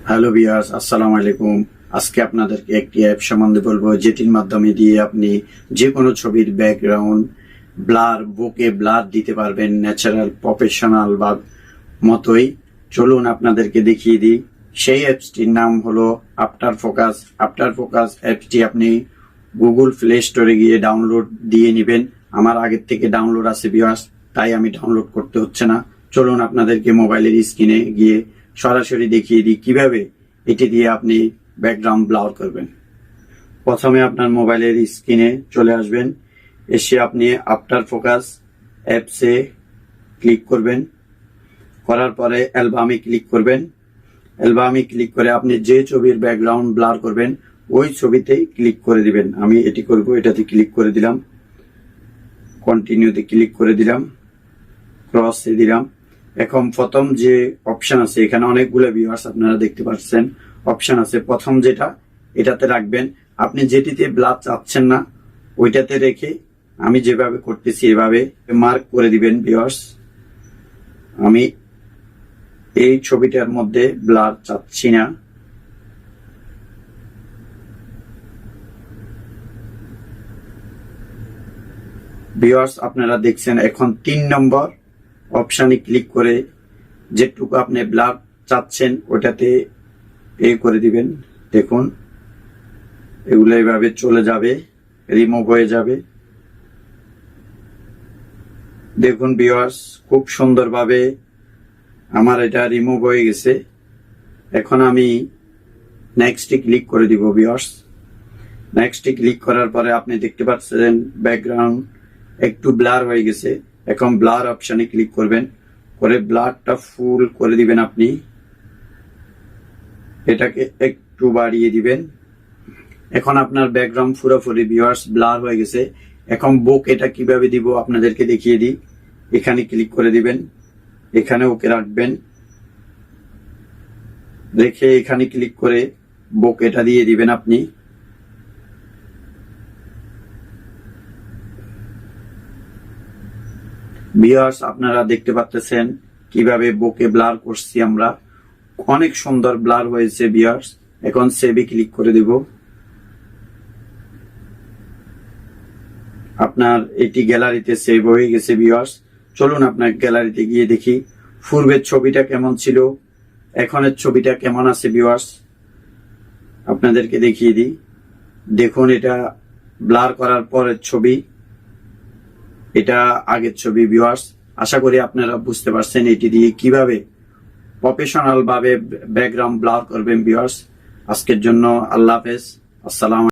Hello viewers, আসসালামু আলাইকুম। আজকে আপনাদেরকে একটি অ্যাপ সম্বন্ধে বলবো, যেটির মাধ্যমে দিয়ে আপনি যে কোনো ছবির ব্যাকগ্রাউন্ড ব্লার, বোকে ব্লার দিতে পারবেন ন্যাচারাল প্রফেশনাল বা মতোই। চলুন আপনাদেরকে দেখিয়ে দিই। সেই অ্যাপসটির নাম হলো আফটার ফোকাস। আফটার ফোকাস অ্যাপসটি আপনি গুগল প্লে স্টোরে গিয়ে ডাউনলোড দিয়ে নেবেন। আমার আগের থেকে ডাউনলোড আছে ভিউয়ার্স, তাই আমি ডাউনলোড করতে হচ্ছে না। চলুন আপনাদেরকে মোবাইলের স্ক্রিনে গিয়ে সরাসরি দেখিয়ে দিই কিভাবে এটি দিয়ে আপনি ব্যাকগ্রাউন্ড ব্লার করবেন। প্রথমে আপনার মোবাইলের স্ক্রিনে চলে আসবেন, এসে আপনি আফটার ফোকাস অ্যাপসে ক্লিক করবেন। করার পরে অ্যালবামে ক্লিক করবেন। অ্যালবামে ক্লিক করে আপনি যে ছবির ব্যাকগ্রাউন্ড ব্লার করবেন ওই ছবিতেই ক্লিক করে দিবেন। আমি এটি করব, এটাতে ক্লিক করে দিলাম, কন্টিনিউতে ক্লিক করে দিলাম, ক্রসে দিলাম। এখন প্রথম যে অপশন আছে, এখানে অনেকগুলো ভিউয়ার্স আপনারা দেখতে পাচ্ছেন অপশন আছে। প্রথম যেটা, এটাতে রাখবেন। আপনি যেটিতে ব্লার চাচ্ছেন না ওইটাতে রেখে আমি যেভাবে করতেছি এভাবে মার্ক করে দিবেন ভিউয়ার্স। আমি এই ছবিটার মধ্যে ব্লার চাচ্ছি না। ভিউয়ার্স আপনারা দেখছেন, এখন 3 নম্বর অপশানে ক্লিক করে যেটুকু আপনি ব্লার চাচ্ছেন ওটাতে করে দিবেন। দেখুন এগুলো এইভাবে চলে যাবে, রিমুভ হয়ে যাবে। দেখুন ভিউয়ার্স, খুব সুন্দরভাবে আমার এটা রিমুভ হয়ে গেছে। এখন আমি নেক্সটে ক্লিক করে দিব ভিউয়ার্স। নেক্সটে ক্লিক করার পরে আপনি দেখতে পাচ্ছেন ব্যাকগ্রাউন্ড একটু ব্লার হয়ে গেছে। এখন ব্লার অপশনে ক্লিক করবেন, করে ব্লারটা ফুল করে দিবেন। আপনি এটাকে একটু বাড়িয়ে দিবেন। এখন আপনার ব্যাকগ্রাউন্ড পুরোপুরি ভিউয়ার্স ব্লার হয়ে গেছে। এখন বুক এটা কিভাবে দিব আপনাদেরকে দেখিয়ে দিই। এখানে ক্লিক করে দিবেন, এখানে ওকে রাখবেন, রেখে এখানে ক্লিক করে বুক এটা দিয়ে দিবেন আপনি। ভিউয়ার্স আপনারা দেখতে পাচ্ছেন কিভাবে বুকে ব্লার করছি আমরা। অনেক সুন্দর ব্লার হয়েছে ভিউয়ার্স। এখন সেভে ক্লিক করে দেব। আপনার এটি গ্যালারিতে সেভ হয়ে গেছে ভিউয়ার্স। চলুন আপনার গ্যালারিতে গিয়ে দেখি পূর্বের ছবিটা কেমন ছিল, এখনের ছবিটা কেমন আছে ভিউয়ার্স। আপনাদেরকে দেখিয়ে দিই। দেখুন এটা ব্লার করার পরের ছবি, এটা আগের ছবি ভিউয়ার্স। আশা করি আপনারা বুঝতে পারছেন এটি দিয়ে কিভাবে প্রফেশনাল ভাবে ব্যাকগ্রাউন্ড ব্লার করবেন ভিউয়ার্স। আজকের জন্য আল্লাহ হাফেজ, আসসালাম।